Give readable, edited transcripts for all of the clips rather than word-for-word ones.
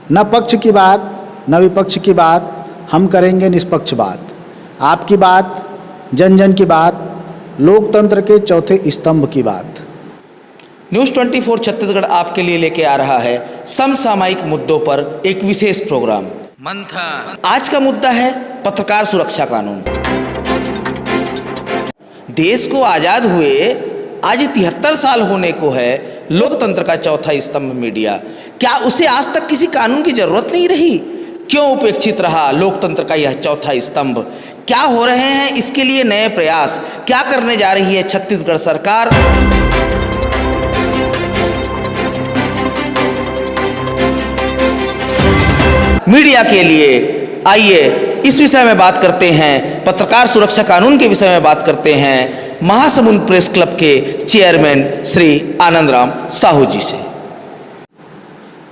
न पक्ष की बात न विपक्ष की बात, हम करेंगे निष्पक्ष बात। आपकी बात, जन जन की बात, लोकतंत्र के चौथे स्तंभ की बात। न्यूज़ 24 छत्तीसगढ़ आपके लिए लेके आ रहा है समसामयिक मुद्दों पर एक विशेष प्रोग्राम मंथन। आज का मुद्दा है पत्रकार सुरक्षा कानून। देश को आज़ाद हुए आज 73 साल होने को है। लोकतंत्र का चौथा स्तंभ मीडिया, क्या उसे आज तक किसी कानून की जरूरत नहीं रही? क्यों उपेक्षित रहा लोकतंत्र का यह चौथा स्तंभ? क्या हो रहे हैं इसके लिए नए प्रयास? क्या करने जा रही है छत्तीसगढ़ सरकार? मीडिया के लिए आइए इस विषय में बात करते हैं। पत्रकार सुरक्षा कानून के विषय में बात करते हैं महासमुंद प्रेस क्लब के चेयरमैन श्री आनंदराम साहू जी से।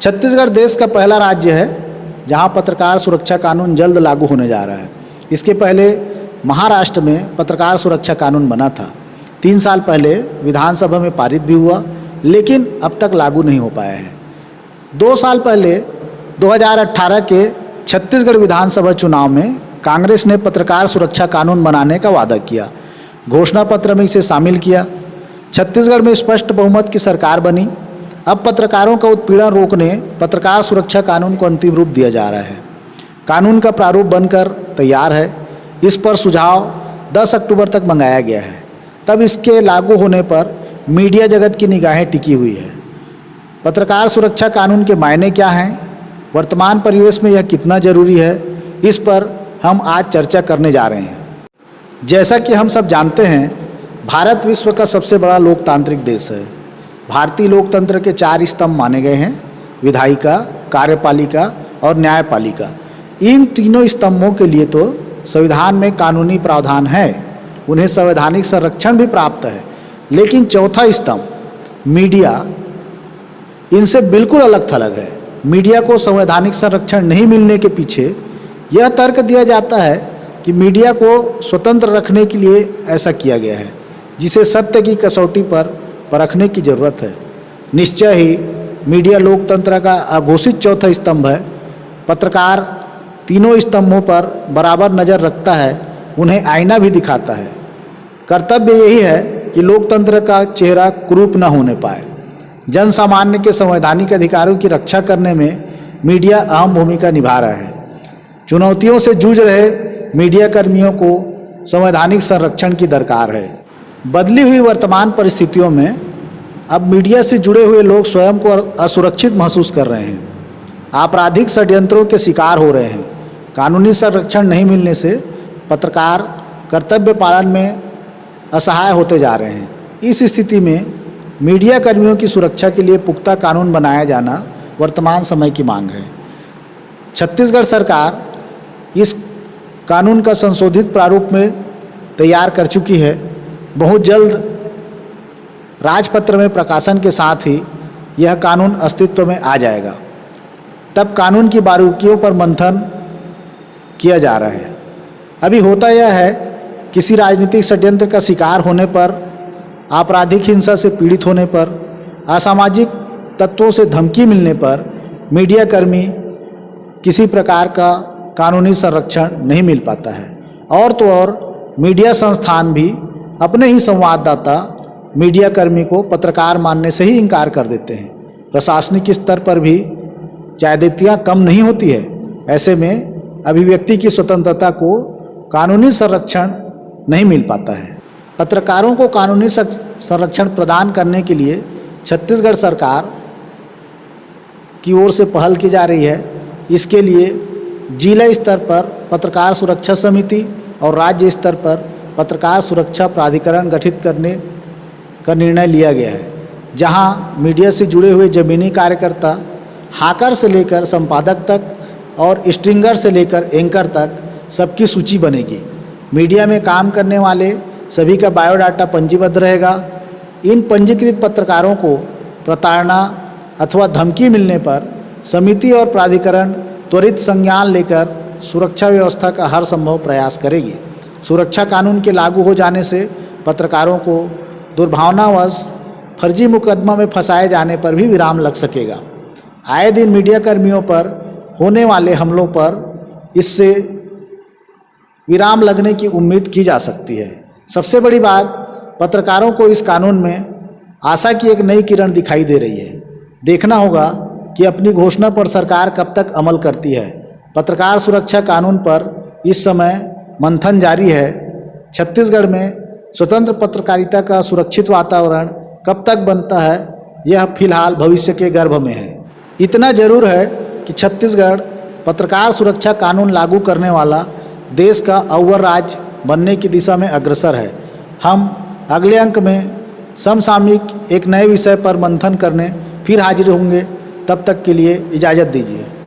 छत्तीसगढ़ देश का पहला राज्य है जहां पत्रकार सुरक्षा कानून जल्द लागू होने जा रहा है। इसके पहले महाराष्ट्र में पत्रकार सुरक्षा कानून बना था। 3 साल पहले विधानसभा में पारित भी हुआ, लेकिन अब तक लागू नहीं हो पाया है। 2 साल पहले 2018 के छत्तीसगढ़ विधानसभा चुनाव में कांग्रेस ने पत्रकार सुरक्षा कानून बनाने का वादा किया, घोषणा पत्र में इसे शामिल किया। छत्तीसगढ़ में स्पष्ट बहुमत की सरकार बनी। अब पत्रकारों का उत्पीड़न रोकने पत्रकार सुरक्षा कानून को अंतिम रूप दिया जा रहा है। कानून का प्रारूप बनकर तैयार है। इस पर सुझाव 10 अक्टूबर तक मंगाया गया है। तब इसके लागू होने पर मीडिया जगत की निगाहें टिकी हुई है। पत्रकार सुरक्षा कानून के मायने क्या हैं, वर्तमान परिवेश में यह कितना जरूरी है, इस पर हम आज चर्चा करने जा रहे हैं। जैसा कि हम सब जानते हैं, भारत विश्व का सबसे बड़ा लोकतांत्रिक देश है। भारतीय लोकतंत्र के 4 स्तंभ माने गए हैं, विधायिका, कार्यपालिका और न्यायपालिका। इन तीनों स्तंभों के लिए तो संविधान में कानूनी प्रावधान है, उन्हें संवैधानिक संरक्षण भी प्राप्त है। लेकिन चौथा स्तंभ मीडिया इनसे बिल्कुल अलग थलग है। मीडिया को संवैधानिक संरक्षण नहीं मिलने के पीछे यह तर्क दिया जाता है कि मीडिया को स्वतंत्र रखने के लिए ऐसा किया गया है, जिसे सत्य की कसौटी पर परखने की जरूरत है। निश्चय ही मीडिया लोकतंत्र का अघोषित चौथा स्तंभ है। पत्रकार तीनों स्तंभों पर बराबर नज़र रखता है, उन्हें आईना भी दिखाता है। कर्तव्य यही है कि लोकतंत्र का चेहरा कुरूप न होने पाए। जन सामान्य के संवैधानिक अधिकारों की रक्षा करने में मीडिया अहम भूमिका निभा रहा है। चुनौतियों से जूझ रहे मीडिया कर्मियों को संवैधानिक संरक्षण की दरकार है। बदली हुई वर्तमान परिस्थितियों में अब मीडिया से जुड़े हुए लोग स्वयं को असुरक्षित महसूस कर रहे हैं, आपराधिक षड्यंत्रों के शिकार हो रहे हैं। कानूनी संरक्षण नहीं मिलने से पत्रकार कर्तव्य पालन में असहाय होते जा रहे हैं। इस स्थिति में मीडिया कर्मियों की सुरक्षा के लिए पुख्ता कानून बनाया जाना वर्तमान समय की मांग है। छत्तीसगढ़ सरकार इस कानून का संशोधित प्रारूप में तैयार कर चुकी है। बहुत जल्द राजपत्र में प्रकाशन के साथ ही यह कानून अस्तित्व में आ जाएगा। तब कानून की बारीकियों पर मंथन किया जा रहा है। अभी होता यह है, किसी राजनीतिक षड्यंत्र का शिकार होने पर, आपराधिक हिंसा से पीड़ित होने पर, असामाजिक तत्वों से धमकी मिलने पर मीडिया कर्मी किसी प्रकार का कानूनी संरक्षण नहीं मिल पाता है। और तो और मीडिया संस्थान भी अपने ही संवाददाता मीडिया कर्मी को पत्रकार मानने से ही इनकार कर देते हैं। प्रशासनिक स्तर पर भी जायदेतियाँ कम नहीं होती है। ऐसे में अभिव्यक्ति की स्वतंत्रता को कानूनी संरक्षण नहीं मिल पाता है। पत्रकारों को कानूनी संरक्षण प्रदान करने के लिए छत्तीसगढ़ सरकार की ओर से पहल की जा रही है। इसके लिए जिला स्तर पर पत्रकार सुरक्षा समिति और राज्य स्तर पर पत्रकार सुरक्षा प्राधिकरण गठित करने का निर्णय लिया गया है, जहां मीडिया से जुड़े हुए जमीनी कार्यकर्ता, हाकर से लेकर संपादक तक और स्ट्रिंगर से लेकर एंकर तक सबकी सूची बनेगी। मीडिया में काम करने वाले सभी का बायोडाटा पंजीबद्ध रहेगा। इन पंजीकृत पत्रकारों को प्रताड़ना अथवा धमकी मिलने पर समिति और प्राधिकरण त्वरित संज्ञान लेकर सुरक्षा व्यवस्था का हर संभव प्रयास करेगी। सुरक्षा कानून के लागू हो जाने से पत्रकारों को दुर्भावनावश फर्जी मुकदमा में फंसाए जाने पर भी विराम लग सकेगा। आए दिन मीडिया कर्मियों पर होने वाले हमलों पर इससे विराम लगने की उम्मीद की जा सकती है। सबसे बड़ी बात, पत्रकारों को इस कानून में आशा की एक नई किरण दिखाई दे रही है। देखना होगा कि अपनी घोषणा पर सरकार कब तक अमल करती है। पत्रकार सुरक्षा कानून पर इस समय मंथन जारी है। छत्तीसगढ़ में स्वतंत्र पत्रकारिता का सुरक्षित वातावरण कब तक बनता है, यह फिलहाल भविष्य के गर्भ में है। इतना जरूर है कि छत्तीसगढ़ पत्रकार सुरक्षा कानून लागू करने वाला देश का अव्वल राज्य बनने की दिशा में अग्रसर है। हम अगले अंक में समसामयिक एक नए विषय पर मंथन करने फिर हाजिर होंगे। तब तक के लिए इजाज़त दीजिए।